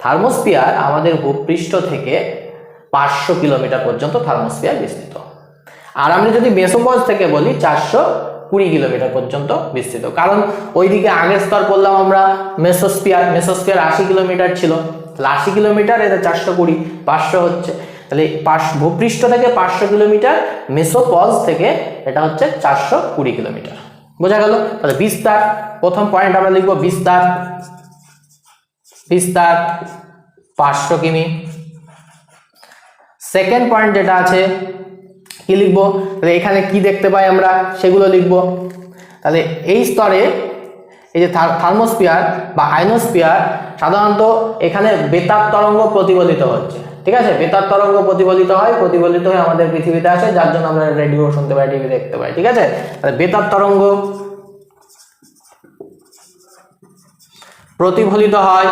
Thermosphere আমাদের ভূপৃষ্ঠ থেকে 500 কিলোমিটার পর্যন্ত থার্মোস্ফিয়ার বিস্তৃত। আর আমরা যদি মেসোপজ থেকে বলি 420 কিলোমিটার পর্যন্ত বিস্তৃত, কারণ ওইদিকে আগের স্তর বললাম আমরা মেসোস্ফিয়ার 80 কিলোমিটার ছিল, 80 কিলোমিটার, এটা 420, 500 হচ্ছে, তাহলে ভূপৃষ্ঠ থেকে 500 কিলোমিটার, মেসোপজ থেকে এটা হচ্ছে 420 কিলোমিটার। বোঝা গেল? তাহলে বিস্তার, প্রথম পয়েন্ট আমরা লিখবো বিস্তার, 500 কিমি। সেকেন্ড পয়েন্ট যেটা আছে কি লিখবো, তাহলে এখানে কি দেখতে পাই আমরা সেগুলো লিখবো। তাহলে এই স্তরে এই যে থার্মোস্ফিয়ার বা আয়নোস্ফিয়ার, সাধারণত এখানে বেতার তরঙ্গ প্রতিফলিত হচ্ছে, ঠিক আছে, বেতার তরঙ্গ প্রতিফলিত হয়ে আমাদের পৃথিবীতে আসে, যার জন্য আমরা রেডিও শুনতে পাই, টিভি দেখতে পাই, ঠিক আছে। তাহলে বেতার তরঙ্গ প্রতিফলিত হয়